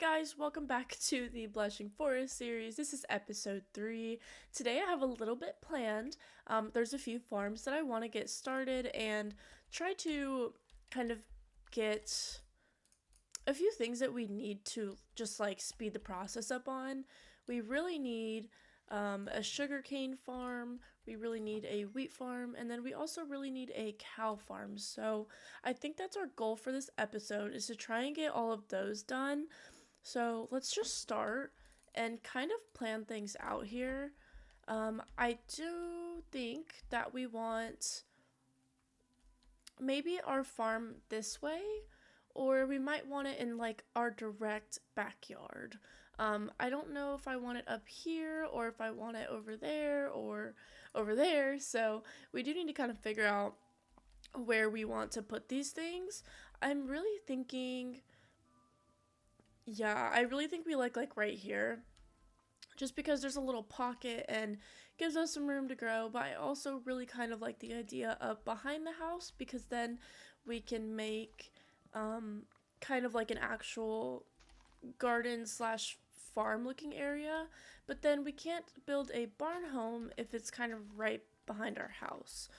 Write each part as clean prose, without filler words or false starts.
guys, welcome back to the Blushing Forest series. This is episode 3. Today I have a little bit planned. There's a few farms that I want to get started and try to kind of get a few things that we need to just like speed the process up on. We really need a sugarcane farm, we really need a wheat farm, and then we also really need a cow farm. So I think that's our goal for this episode, is to try and get all of those done. So let's just start and kind of plan things out here. I do think that we want maybe our farm this way, or we might want it in like our direct backyard. I don't know if I want it up here or if I want it over there or over there, so we do need to kind of figure out where we want to put these things. I'm really thinking, yeah, I really think we like right here, just because there's a little pocket and gives us some room to grow. But I also really kind of like the idea of behind the house, because then we can make kind of like an actual garden slash farm looking area. But then we can't build a barn home if it's kind of right behind our house,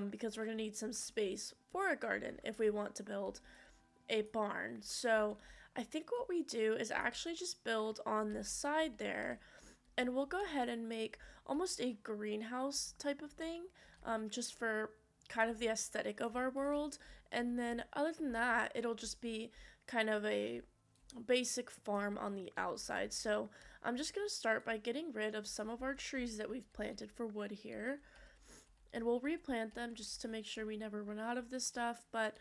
because we're gonna need some space for a garden if we want to build a barn. So I think what we do is actually just build on the side there, and we'll go ahead and make almost a greenhouse type of thing, just for kind of the aesthetic of our world. And then other than that, it'll just be kind of a basic farm on the outside. So I'm just going to start by getting rid of some of our trees that we've planted for wood here, and we'll replant them just to make sure we never run out of this stuff. But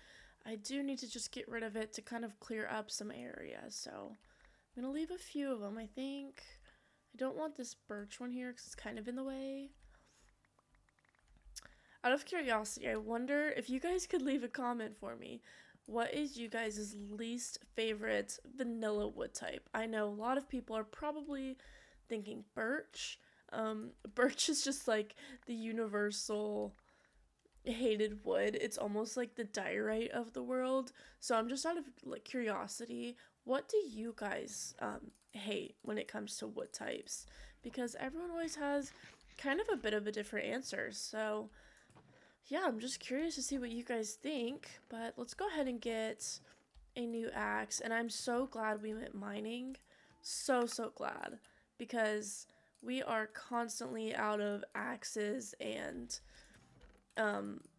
I do need to just get rid of it to kind of clear up some areas. So I'm going to leave a few of them, I think. I don't want this birch one here because it's kind of in the way. Out of curiosity, I wonder if you guys could leave a comment for me. What is you guys' least favorite vanilla wood type? I know a lot of people are probably thinking birch. Birch is just like the universal hated wood. It's almost like the diorite of the world. So I'm just out of like curiosity, what do you guys hate when it comes to wood types? Because everyone always has kind of a bit of a different answer. So yeah, I'm just curious to see what you guys think. But let's go ahead and get a new axe. And I'm so glad we went mining. So glad, because we are constantly out of axes and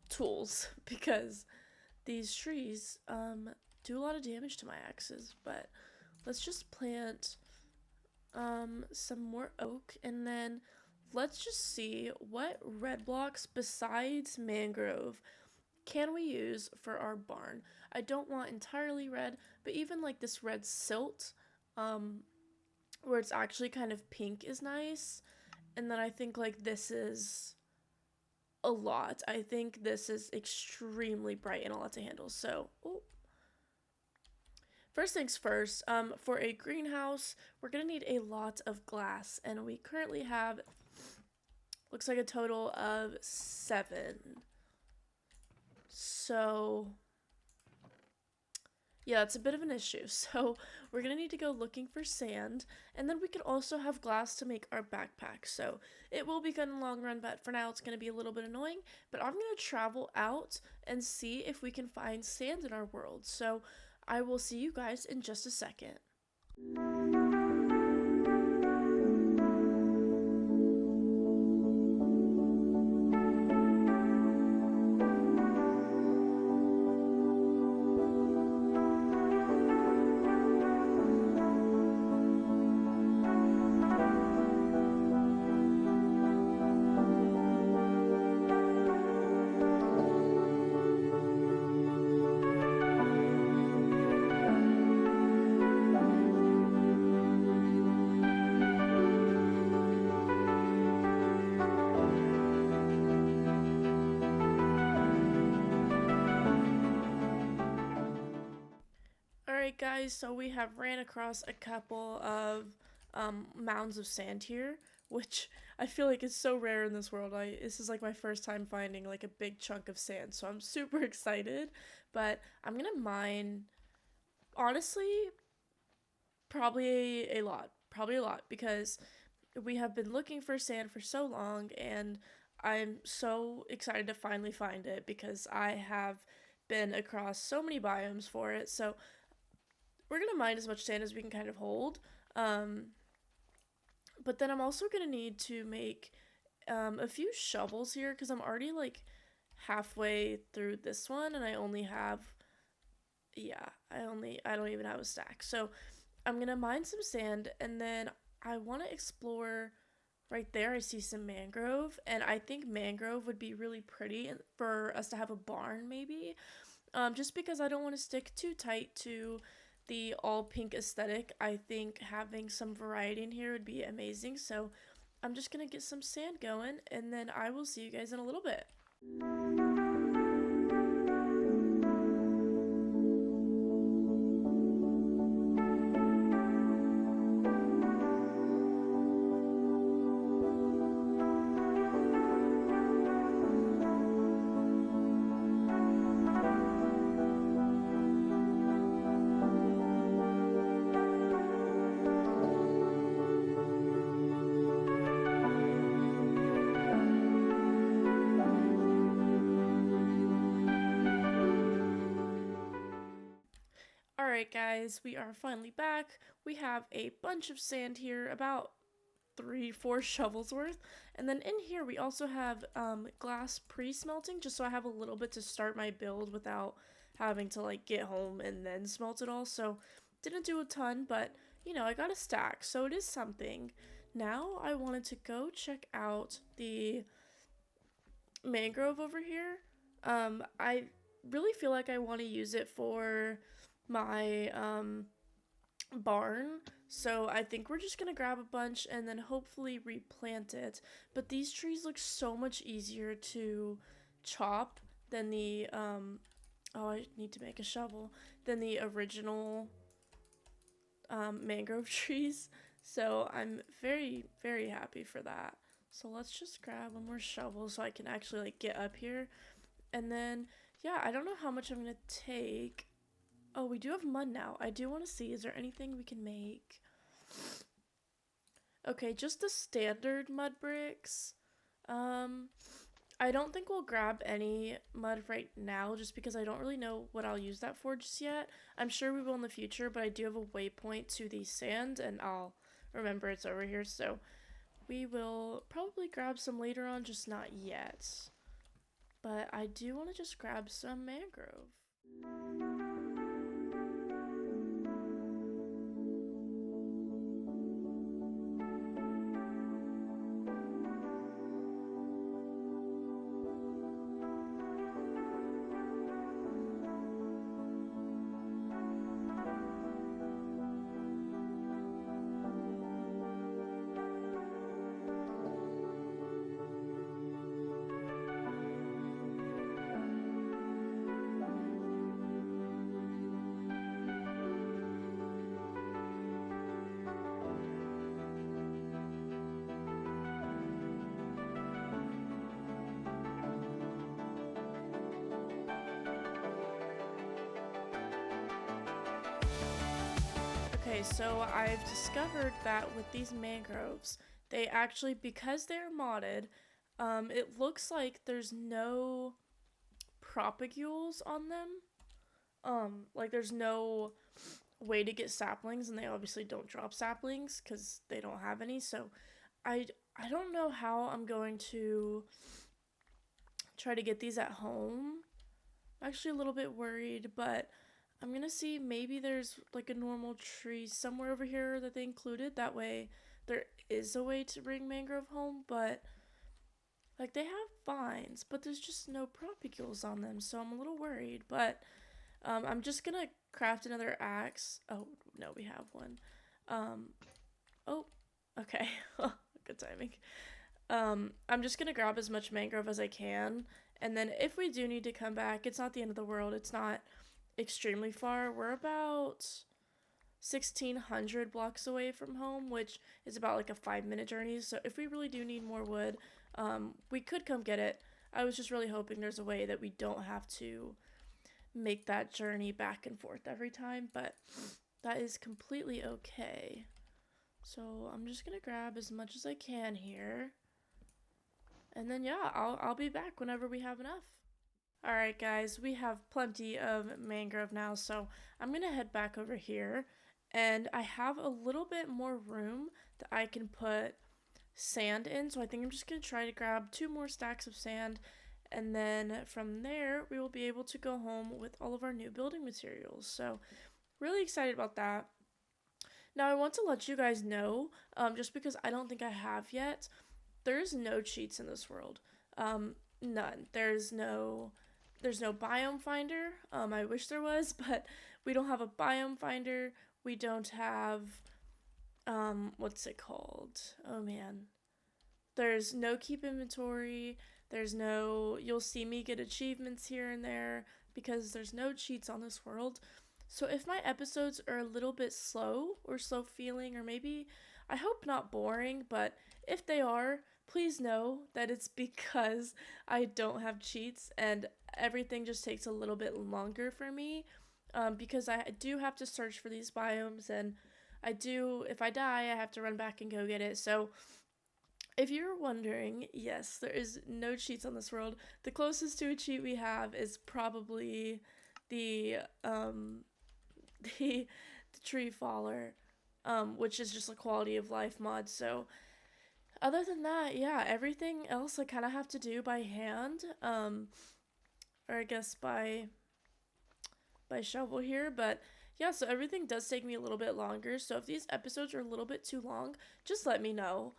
tools, because these trees do a lot of damage to my axes. But let's just plant some more oak, and then let's just see what red blocks besides mangrove can we use for our barn. I don't want entirely red, but even like this red silt, where it's actually kind of pink, is nice. And then I think like this is a lot. I think this is extremely bright and a lot to handle. So, first things first, for a greenhouse, we're going to need a lot of glass, and we currently have, looks like a total of 7. So yeah, it's a bit of an issue. So we're going to need to go looking for sand, and then we could also have glass to make our backpack. So it will be good in the long run, but for now it's going to be a little bit annoying. But I'm going to travel out and see if we can find sand in our world. So I will see you guys in just a second. Alright guys, so we have ran across a couple of mounds of sand here, which I feel like is so rare in this world. This is like my first time finding like a big chunk of sand, so I'm super excited. But I'm gonna mine, honestly, Probably a lot. Probably a lot because we have been looking for sand for so long, and I'm so excited to finally find it because I have been across so many biomes for it. So we're gonna mine as much sand as we can kind of hold. Um, but then I'm also gonna need to make a few shovels here because I'm already like halfway through this one, and I only have, yeah, I don't even have a stack. So I'm gonna mine some sand, and then I want to explore. Right there, I see some mangrove, and I think mangrove would be really pretty for us to have a barn, maybe. Just because I don't want to stick too tight to the all pink aesthetic. I think having some variety in here would be amazing. So I'm just gonna get some sand going, and then I will see you guys in a little bit. Alright guys, we are finally back. We have a bunch of sand here, about 3-4 shovels worth. And then in here we also have glass pre-smelting, just so I have a little bit to start my build without having to like get home and then smelt it all. So didn't do a ton, but you know, I got a stack, so it is something. Now I wanted to go check out the mangrove over here. I really feel like I want to use it for my barn, so I think we're just gonna grab a bunch and then hopefully replant it. But these trees look so much easier to chop than the oh, I need to make a shovel, than the original mangrove trees. So I'm very, very happy for that. So let's just grab one more shovel so I can actually like get up here. And then yeah, I don't know how much I'm gonna take. Oh, we do have mud now. I do want to see, is there anything we can make? Okay, just the standard mud bricks. I don't think we'll grab any mud right now just because I don't really know what I'll use that for just yet. I'm sure we will in the future, but I do have a waypoint to the sand and I'll remember it's over here. So we will probably grab some later on, just not yet. But I do want to just grab some mangrove. Okay, so I've discovered that with these mangroves, they actually, because they're modded, it looks like there's no propagules on them. Like there's no way to get saplings, and they obviously don't drop saplings because they don't have any. So I I don't know how I'm going to try to get these at home. I'm actually a little bit worried, but I'm gonna see, maybe there's like a normal tree somewhere over here that they included. That way there is a way to bring mangrove home, but like they have vines, but there's just no propagules on them, so I'm a little worried. But I'm just gonna craft another axe. Oh, no, we have one. Oh, okay. Good timing. I'm just gonna grab as much mangrove as I can, and then if we do need to come back, it's not the end of the world. It's not extremely far. We're about 1,600 blocks away from home, which is about like a 5-minute journey. So if we really do need more wood, we could come get it. I was just really hoping there's a way that we don't have to make that journey back and forth every time, but that is completely okay. So I'm just gonna grab as much as I can here. And then yeah, I'll be back whenever we have enough. Alright guys, we have plenty of mangrove now, so I'm gonna head back over here. And I have a little bit more room that I can put sand in, so I think I'm just gonna try to grab 2 more stacks of sand, and then from there we will be able to go home with all of our new building materials. So really excited about that. Now I want to let you guys know, just because I don't think I have yet, there's no cheats in this world. None. There's no biome finder. I wish there was, but we don't have a biome finder. We don't have what's it called? Oh man. There's no keep inventory. There's no, you'll see me get achievements here and there because there's no cheats on this world. So if my episodes are a little bit slow or slow feeling, or maybe, I hope not boring, but if they are, please know that it's because I don't have cheats and everything just takes a little bit longer for me, because I do have to search for these biomes, and if I die, I have to run back and go get it. So if you're wondering, yes, there is no cheats on this world. The closest to a cheat we have is probably the the tree faller, which is just a quality of life mod. So other than that, yeah, everything else I kind of have to do by hand, or I guess by shovel here. But yeah, so everything does take me a little bit longer. So if these episodes are a little bit too long, just let me know.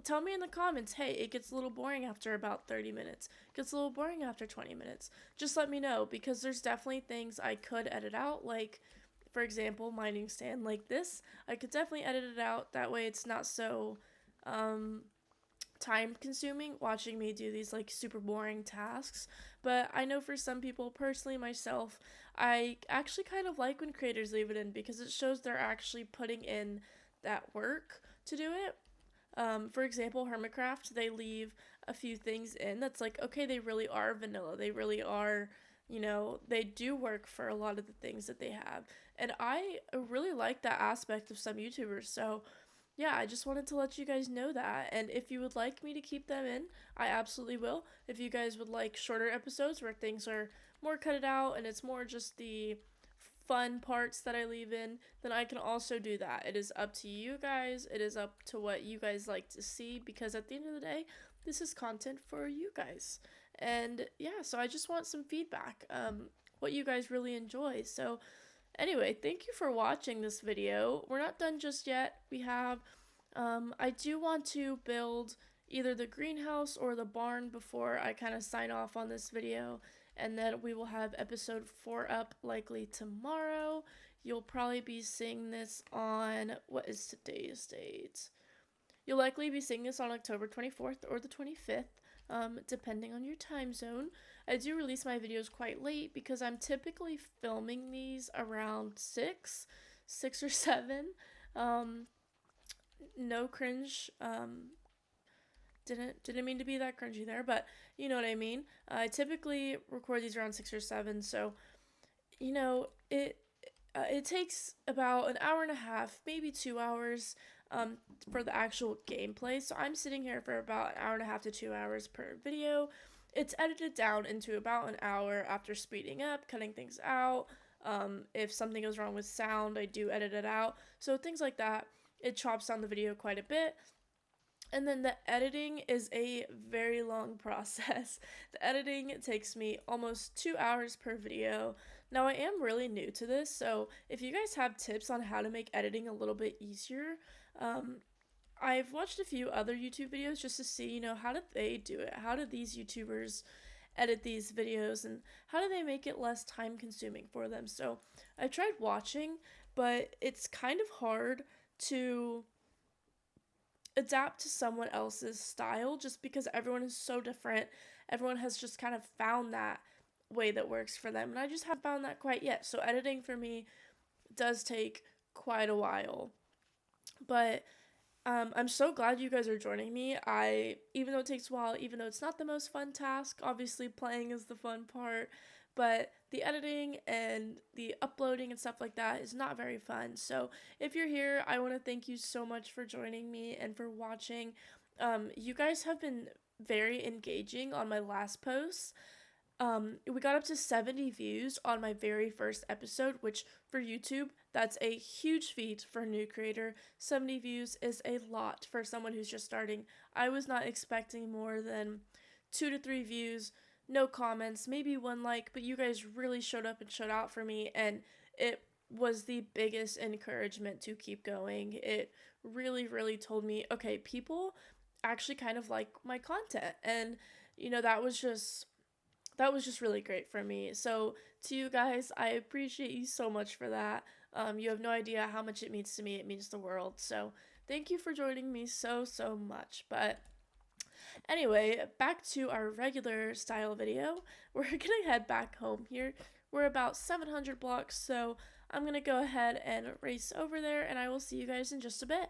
Tell me in the comments, hey, it gets a little boring after about 30 minutes. It gets a little boring after 20 minutes. Just let me know, because there's definitely things I could edit out, like, for example, mining stand like this. I could definitely edit it out. That way it's not so time consuming watching me do these like super boring tasks. But I know for some people, personally myself, I actually kind of like when creators leave it in, because it shows they're actually putting in that work to do it. For example, Hermitcraft, they leave a few things in that's like, okay, they really are vanilla. They really are, they do work for a lot of the things that they have. And I really like that aspect of some YouTubers. So yeah, I just wanted to let you guys know that. And if you would like me to keep them in, I absolutely will. If you guys would like shorter episodes where things are more cut out and it's more just the fun parts that I leave in, then I can also do that. It is up to you guys. It is up to what you guys like to see, because at the end of the day, this is content for you guys. And yeah, so I just want some feedback, what you guys really enjoy. So anyway, thank you for watching this video. We're not done just yet. We have, I do want to build either the greenhouse or the barn before I kind of sign off on this video. And then we will have episode 4 up likely tomorrow. You'll probably be seeing this on, what is today's date? You'll likely be seeing this on October 24th or the 25th, depending on your time zone. I do release my videos quite late because I'm typically filming these around 6 or 7. No cringe, didn't mean to be that cringy there, but you know what I mean. I typically record these around 6 or 7, so it takes about an hour and a half, maybe 2 hours, for the actual gameplay. So I'm sitting here for about an hour and a half to 2 hours per video. It's edited down into about an hour after speeding up, cutting things out. If something goes wrong with sound, I do edit it out. So things like that, it chops down the video quite a bit. And then the editing is a very long process. The editing takes me almost 2 hours per video. Now I am really new to this, so if you guys have tips on how to make editing a little bit easier, I've watched a few other YouTube videos just to see, how did they do it? How did these YouTubers edit these videos, and how do they make it less time consuming for them? So I tried watching, but it's kind of hard to adapt to someone else's style just because everyone is so different. Everyone has just kind of found that way that works for them, and I just haven't found that quite yet. So editing for me does take quite a while. But I'm so glad you guys are joining me. Even though it takes a while, even though it's not the most fun task, obviously playing is the fun part, but the editing and the uploading and stuff like that is not very fun. So if you're here, I want to thank you so much for joining me and for watching. You guys have been very engaging on my last post. We got up to 70 views on my very first episode, which for YouTube, that's a huge feat for a new creator. 70 views is a lot for someone who's just starting. I was not expecting more than 2 to 3 views, no comments, maybe 1 like, but you guys really showed up and showed out for me, and it was the biggest encouragement to keep going. It really, really told me, okay, people actually kind of like my content, and that was just really great for me. So to you guys, I appreciate you so much for that. You have no idea how much it means to me. It means the world. So thank you for joining me so much. But anyway, back to our regular style video. We're gonna head back home here. We're about 700 blocks, so I'm gonna go ahead and race over there, and I will see you guys in just a bit.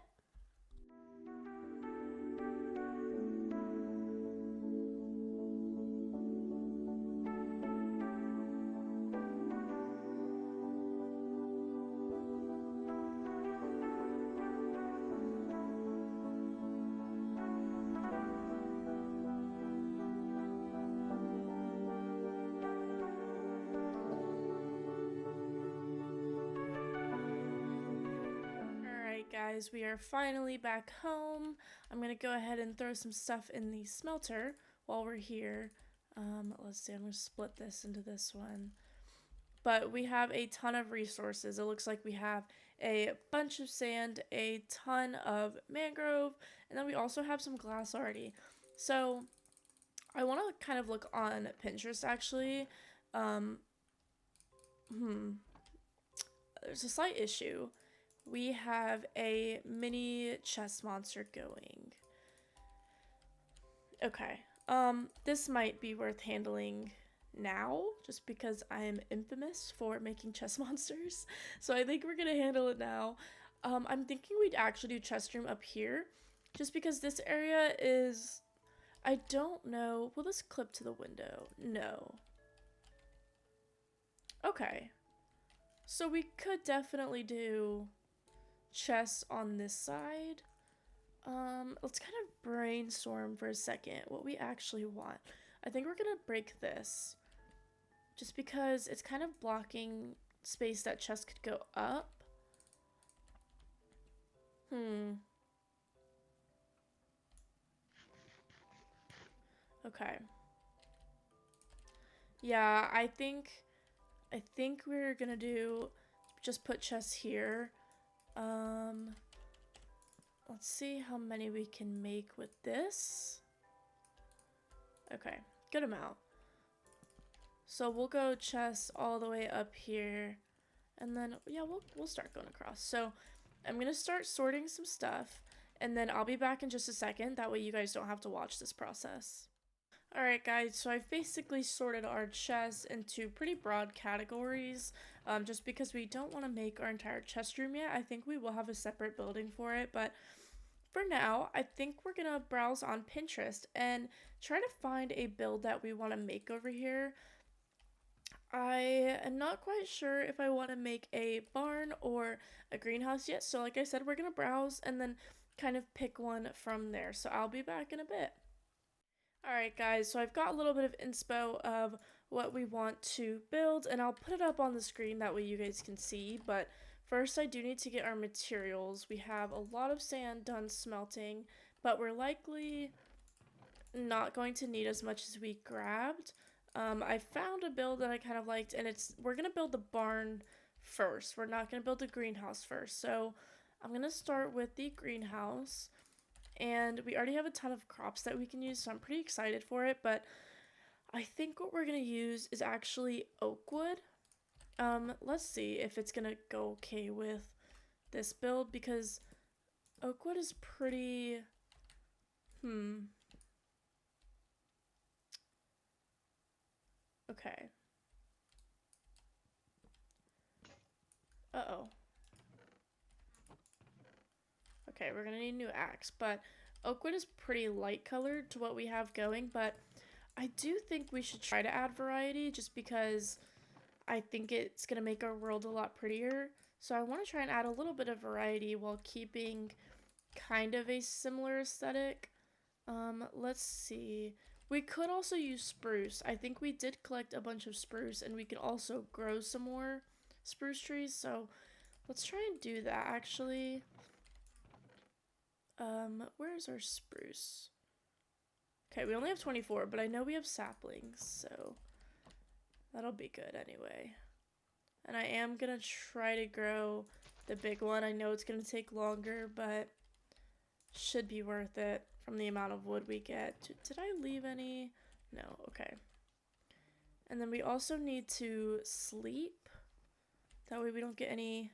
Guys, we are finally back home. I'm gonna go ahead and throw some stuff in the smelter while we're here. Let's see, I'm gonna split this into this one. But we have a ton of resources. It looks like we have a bunch of sand, a ton of mangrove, and then we also have some glass already. So I want to kind of look on Pinterest actually. There's a slight issue. We have a mini chest monster going. Okay. This might be worth handling now, just because I am infamous for making chest monsters. So I think we're gonna handle it now. I'm thinking we'd actually do chest room up here, just because this area is, I don't know. Will this clip to the window? No. Okay. So we could definitely do chests on this side. Let's kind of brainstorm for a second what we actually want. I think we're gonna break this, just because it's kind of blocking space that chests could go up. Okay. Yeah, I think we're gonna do, just put chests here. Let's see how many we can make with this. Okay, good amount. So we'll go chests all the way up here, and then yeah, we'll start going across. So I'm gonna start sorting some stuff, and then I'll be back in just a second. That way you guys don't have to watch this process. Alright guys, so I've basically sorted our chests into pretty broad categories, just because we don't want to make our entire chest room yet. I think we will have a separate building for it, but for now, I think we're gonna browse on Pinterest and try to find a build that we want to make over here. I am not quite sure if I want to make a barn or a greenhouse yet, so like I said, we're gonna browse and then kind of pick one from there. So I'll be back in a bit. Alright guys, so I've got a little bit of inspo of what we want to build, and I'll put it up on the screen, that way you guys can see, but first I do need to get our materials. We have a lot of sand done smelting, but we're likely not going to need as much as we grabbed. I found a build that I kind of liked, and we're going to build the barn first. We're not going to build the greenhouse first, so I'm going to start with the greenhouse. And we already have a ton of crops that we can use, so I'm pretty excited for it, but I think what we're going to use is actually oak wood. Let's see if it's going to go okay with this build, because oak wood is pretty, okay. Uh-oh. Okay, we're gonna need a new axe, but oak wood is pretty light colored to what we have going, but I do think we should try to add variety, just because I think it's going to make our world a lot prettier. So I want to try and add a little bit of variety while keeping kind of a similar aesthetic. Let's see. We could also use spruce. I think we did collect a bunch of spruce, and we could also grow some more spruce trees. So let's try and do that, actually. Where's our spruce? Okay, we only have 24, but I know we have saplings, so that'll be good anyway. And I am gonna try to grow the big one. I know it's gonna take longer, but should be worth it from the amount of wood we get. Did I leave any? No, okay. And then we also need to sleep. That way we don't get any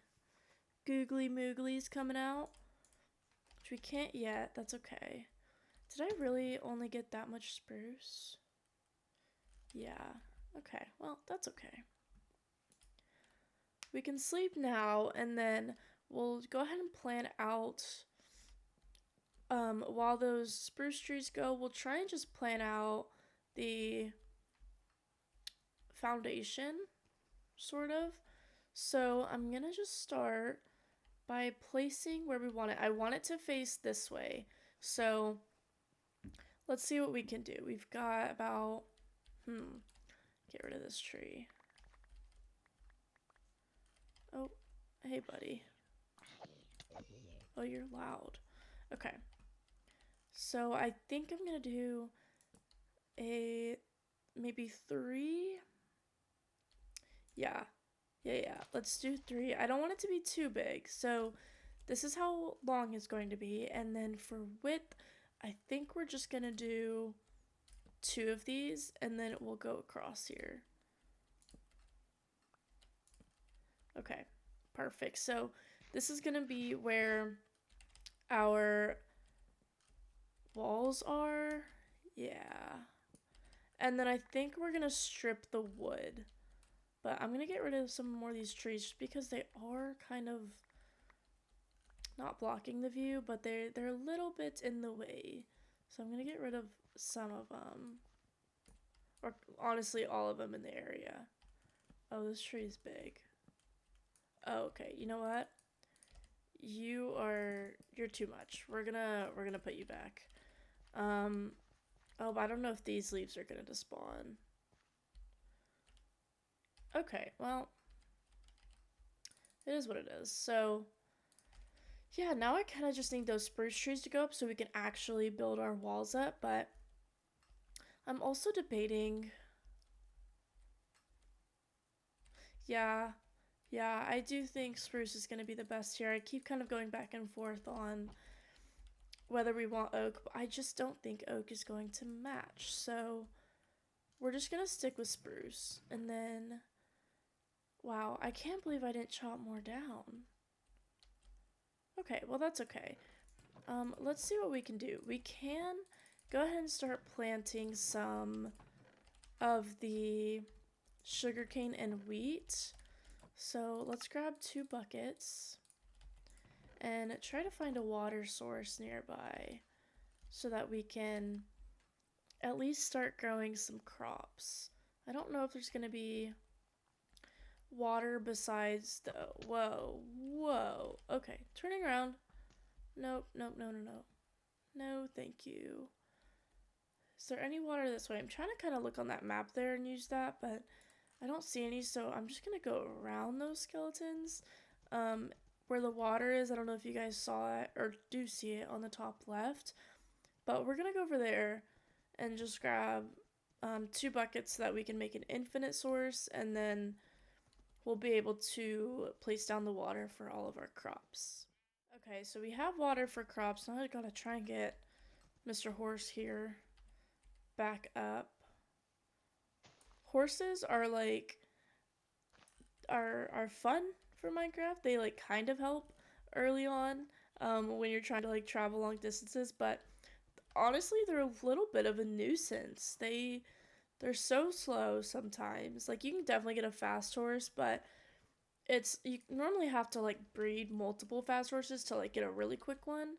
googly mooglies coming out. Which we can't yet, that's okay. Did I really only get that much spruce? Yeah, okay, well, that's okay. We can sleep now, and then we'll go ahead and plan out, while those spruce trees go, we'll try and just plan out the foundation, sort of. So I'm gonna just start by placing where we want it. I want it to face this way. So let's see what we can do. We've got about, get rid of this tree. Oh, hey buddy. Oh, you're loud. Okay. So I think I'm gonna do a maybe 3. Yeah. Let's do 3. I don't want it to be too big. So this is how long it's going to be. And then for width, I think we're just gonna do 2 of these, and then it will go across here. Okay, perfect. So this is gonna be where our walls are. Yeah. And then I think we're gonna strip the wood. But I'm gonna get rid of some more of these trees just because they are kind of not blocking the view, but they're a little bit in the way. So I'm gonna get rid of some of them. Or honestly, all of them in the area. Oh, this tree is big. Oh, okay. You know what? You're too much. We're gonna put you back. Oh, but I don't know if these leaves are gonna despawn. Okay, well, it is what it is. So, yeah, now I kind of just need those spruce trees to go up so we can actually build our walls up, but I'm also debating. Yeah, I do think spruce is going to be the best here. I keep kind of going back and forth on whether we want oak, but I just don't think oak is going to match. So we're just going to stick with spruce. And then, wow, I can't believe I didn't chop more down. Okay, well, that's okay. Let's see what we can do. We can go ahead and start planting some of the sugarcane and wheat. So let's grab 2 buckets and try to find a water source nearby so that we can at least start growing some crops. I don't know if there's going to be water besides the... Whoa. Okay, turning around. Nope. No, thank you. Is there any water this way? I'm trying to kind of look on that map there and use that, but I don't see any, so I'm just going to go around those skeletons. Where the water is, I don't know if you guys saw it or do see it on the top left, but we're going to go over there and just grab 2 buckets so that we can make an infinite source, and then we'll be able to place down the water for all of our crops. Okay, so we have water for crops. Now I gotta try and get Mr. Horse here back up. Horses are like are fun for Minecraft. They like kind of help early on when you're trying to like travel long distances, but honestly they're a little bit of a nuisance. They're so slow sometimes. Like you can definitely get a fast horse, but you normally have to like breed multiple fast horses to like get a really quick one.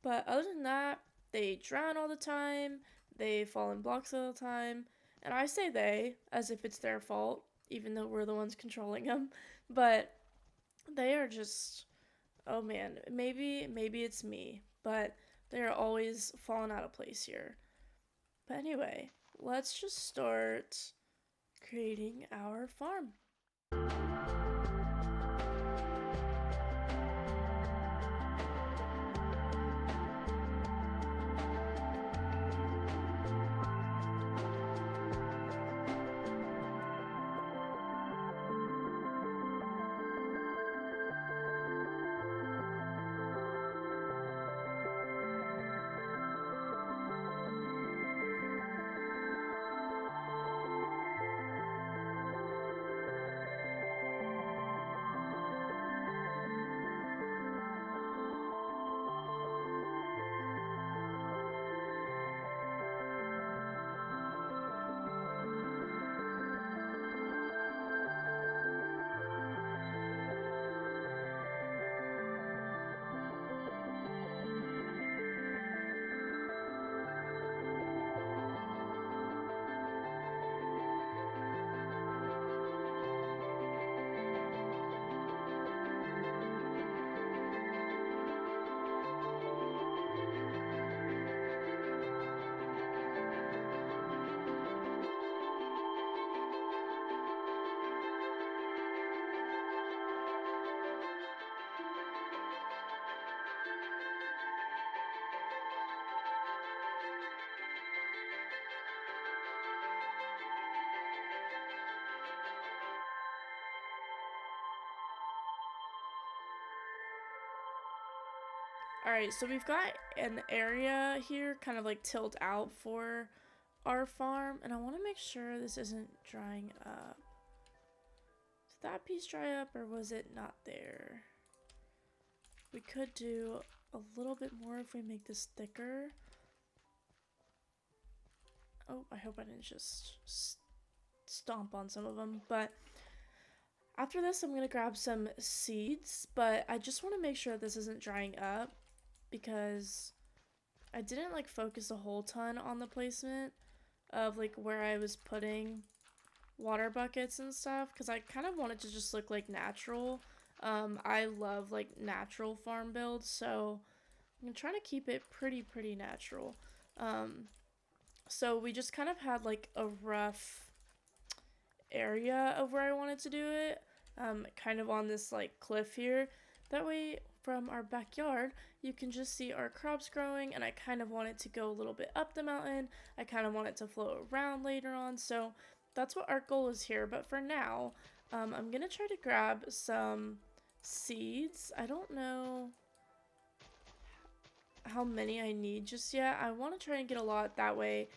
But other than that, they drown all the time, they fall in blocks all the time, and I say they as if it's their fault. even though we're the ones controlling them. But they are just, oh man, maybe it's me, but they're always falling out of place here. But anyway, let's just start creating our farm. Alright, so we've got an area here kind of like tilled out for our farm, and I want to make sure this isn't drying up. Did that piece dry up, or was it not there? We could do a little bit more if we make this thicker. Oh, I hope I didn't just stomp on some of them, but after this I'm gonna grab some seeds, but I just want to make sure this isn't drying up because I didn't like focus a whole ton on the placement of like where I was putting water buckets and stuff, because I kind of wanted to just look like natural. I love like natural farm builds, so I'm trying to keep it pretty natural. So we just kind of had like a rough area of where I wanted to do it, kind of on this like cliff here. That way from our backyard you can just see our crops growing, and I kind of want it to go a little bit up the mountain. I kind of want it to flow around later on, so that's what our goal is here. But for now, I'm gonna try to grab some seeds. I don't know how many I need just yet. I want to try and get a lot, that way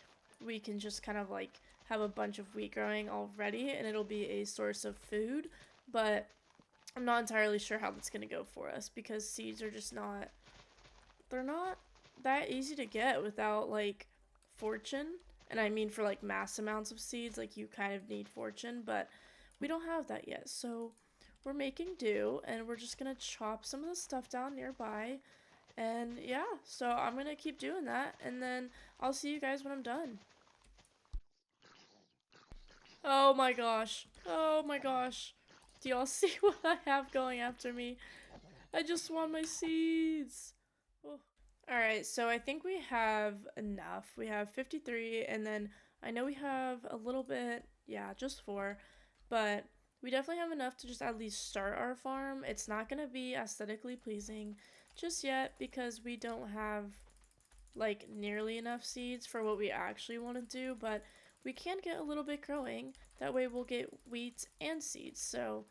we can just kind of like have a bunch of wheat growing already and it'll be a source of food. But I'm not entirely sure how that's going to go for us, because seeds are just not, they're not that easy to get without like fortune. And I mean, for like mass amounts of seeds, like you kind of need fortune, but we don't have that yet. So we're making do, and we're just gonna chop some of the stuff down nearby. And yeah, so I'm gonna keep doing that, and then I'll see you guys when I'm done. Oh my gosh. Oh my gosh. Do y'all see what I have going after me? I just want my seeds. Oh. Alright, so I think we have enough. We have 53, and then I know we have a little bit, yeah, just 4, but we definitely have enough to just at least start our farm. It's not going to be aesthetically pleasing just yet because we don't have like nearly enough seeds for what we actually want to do, but we can get a little bit growing. That way we'll get wheat and seeds. So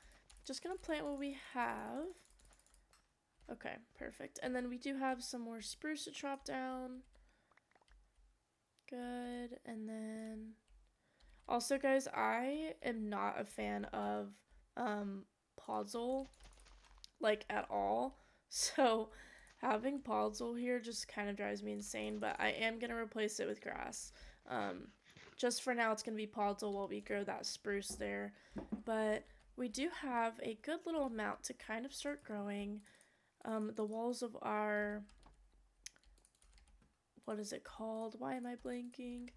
just gonna plant what we have. Okay, perfect. And then we do have some more spruce to chop down. Good. And then also, guys, I am not a fan of podzol, like, at all. So having podzol here just kind of drives me insane, but I am going to replace it with grass. Just for now, it's going to be podzol while we grow that spruce there. But we do have a good little amount to kind of start growing. The walls of our, what is it called? Why am I blanking?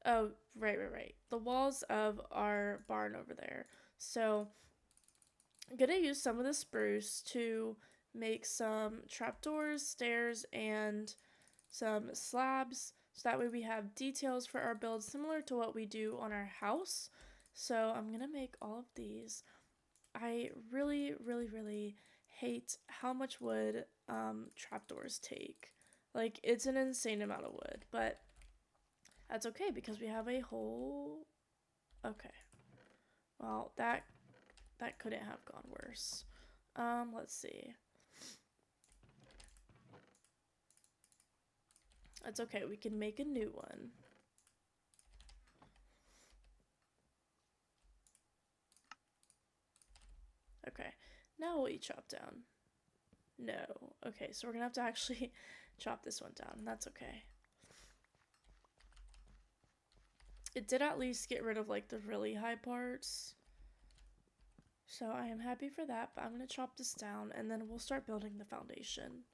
Oh, right. The walls of our barn over there. So I'm gonna use some of the spruce to make some trapdoors, stairs, and some slabs, so that way we have details for our build similar to what we do on our house. So I'm gonna make all of these. I really, really, really hate how much wood trapdoors take. Like, it's an insane amount of wood, but that's okay because we have a whole... Okay. Well, that couldn't have gone worse. Let's see. That's okay, we can make a new one. Okay, now will you chop down? No. Okay, so we're gonna have to actually chop this one down. That's okay. It did at least get rid of like the really high parts. So I am happy for that, but I'm gonna chop this down and then we'll start building the foundation.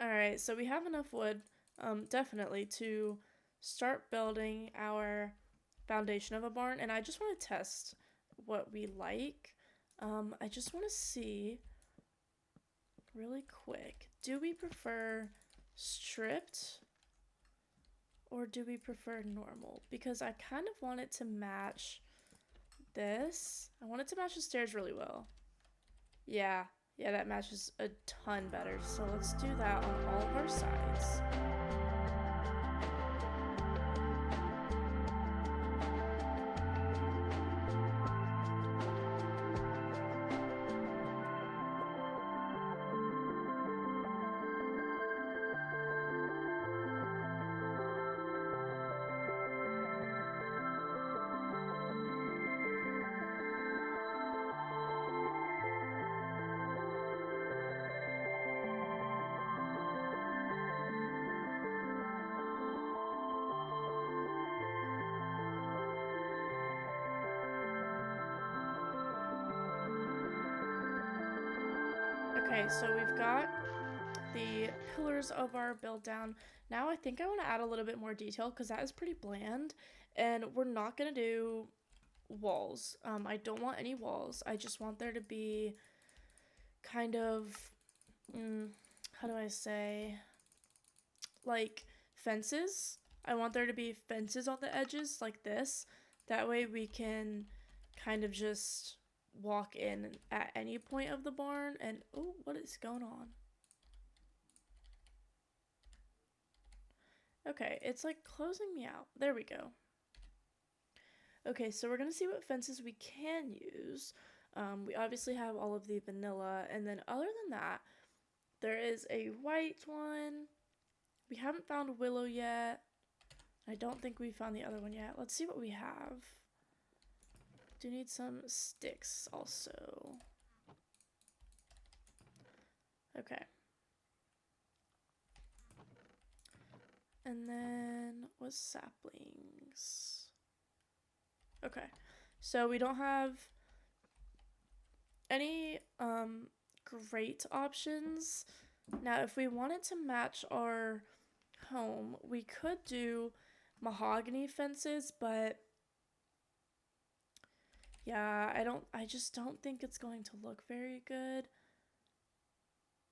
Alright, so we have enough wood, definitely, to start building our foundation of a barn, and I just want to test what we like. I just want to see really quick, do we prefer stripped or do we prefer normal? Because I kind of want it to match this. I want it to match the stairs really well. Yeah, that matches a ton better. So let's do that on all of our sides. Okay, so we've got the pillars of our build down. Now I think I want to add a little bit more detail because that is pretty bland, and we're not going to do walls. I don't want any walls. I just want there to be kind of, how do I say, like fences. I want there to be fences on the edges like this. That way we can kind of just walk in at any point of the barn and... Oh, what is going on? Okay, it's like closing me out. There we go. Okay, so we're gonna see what fences we can use. We obviously have all of the vanilla, and then other than that, there is a white one. We haven't found willow yet. I don't think we found the other one yet. Let's see what we have. Do need some sticks also. Okay. And then what's saplings? Okay. So we don't have any great options. Now if we wanted to match our home, we could do mahogany fences, but yeah, I just don't think it's going to look very good.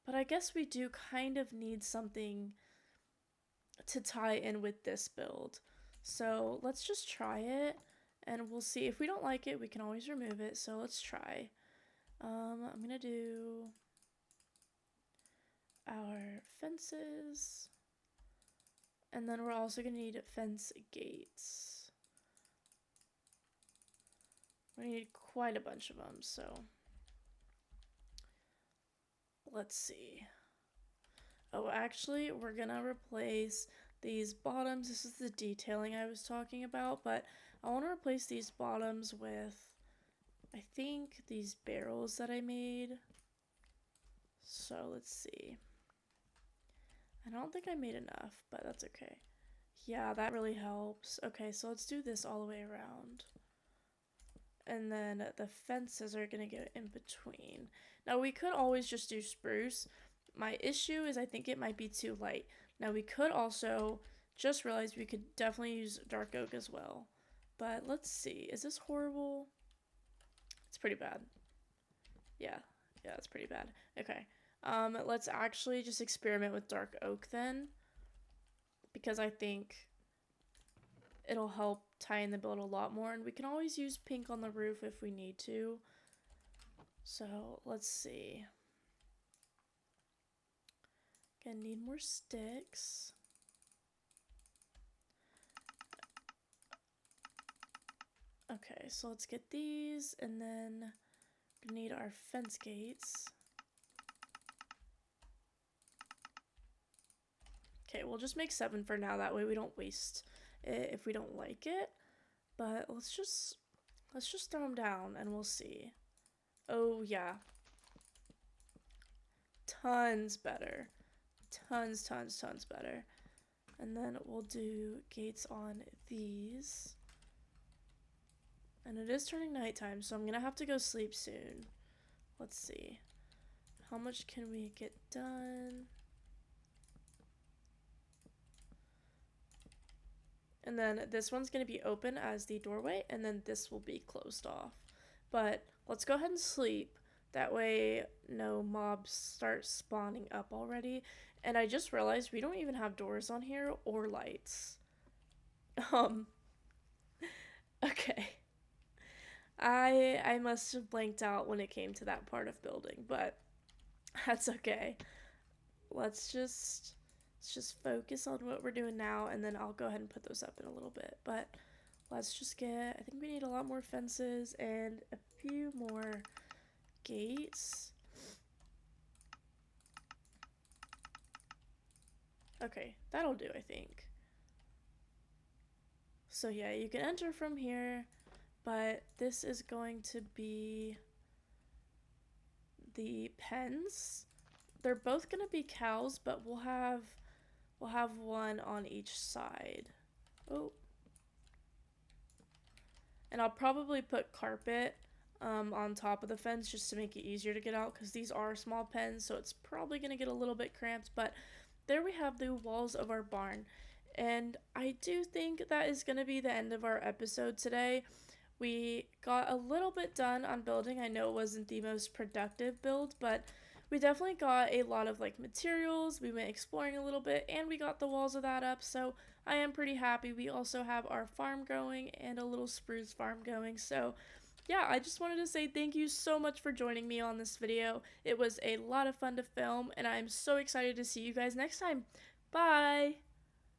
But I guess we do kind of need something to tie in with this build. So let's just try it and we'll see. If we don't like it, we can always remove it. So let's try. I'm gonna do our fences. And then we're also gonna need fence gates. We need quite a bunch of them, so let's see. Oh, actually, we're gonna replace these bottoms. This is the detailing I was talking about, but I want to replace these bottoms with, I think, these barrels that I made. So let's see. I don't think I made enough, but that's okay. Yeah, that really helps. Okay, so let's do this all the way around. And then the fences are gonna go in between. Now we could always just do spruce. My issue is I think it might be too light. Now we could also just realize we could definitely use dark oak as well. But let's see, is this horrible? It's pretty bad. Yeah, it's pretty bad. Okay. Let's actually just experiment with dark oak then, because I think it'll help tie in the build a lot more, and we can always use pink on the roof if we need to. So let's see. Gonna need more sticks. Okay, so let's get these, and then we need our fence gates. Okay, we'll just make 7 for now, that way we don't waste it if we don't like it. But let's just throw them down and we'll see. Oh yeah. Tons better. Tons better. And then we'll do gates on these. And it is turning nighttime, so I'm gonna have to go sleep soon. Let's see. How much can we get done? And then this one's gonna be open as the doorway, and then this will be closed off. But let's go ahead and sleep. That way no mobs start spawning up already. And I just realized we don't even have doors on here or lights. Okay. I must have blanked out when it came to that part of building, but that's okay. Let's just focus on what we're doing now, and then I'll go ahead and put those up in a little bit. But let's just get, I think we need a lot more fences and a few more gates. Okay, that'll do, I think. So yeah, you can enter from here, but this is going to be the pens. They're both gonna be cows, but we'll have one on each side. Oh. And I'll probably put carpet on top of the fence just to make it easier to get out, because these are small pens, so it's probably gonna get a little bit cramped. But there we have the walls of our barn, and I do think that is gonna be the end of our episode today. We got a little bit done on building. I know it wasn't the most productive build, but we definitely got a lot of like materials. We went exploring a little bit, and we got the walls of that up, so I am pretty happy. We also have our farm going and a little spruce farm going. So yeah, I just wanted to say thank you so much for joining me on this video. It was a lot of fun to film, and I'm so excited to see you guys next time. Bye!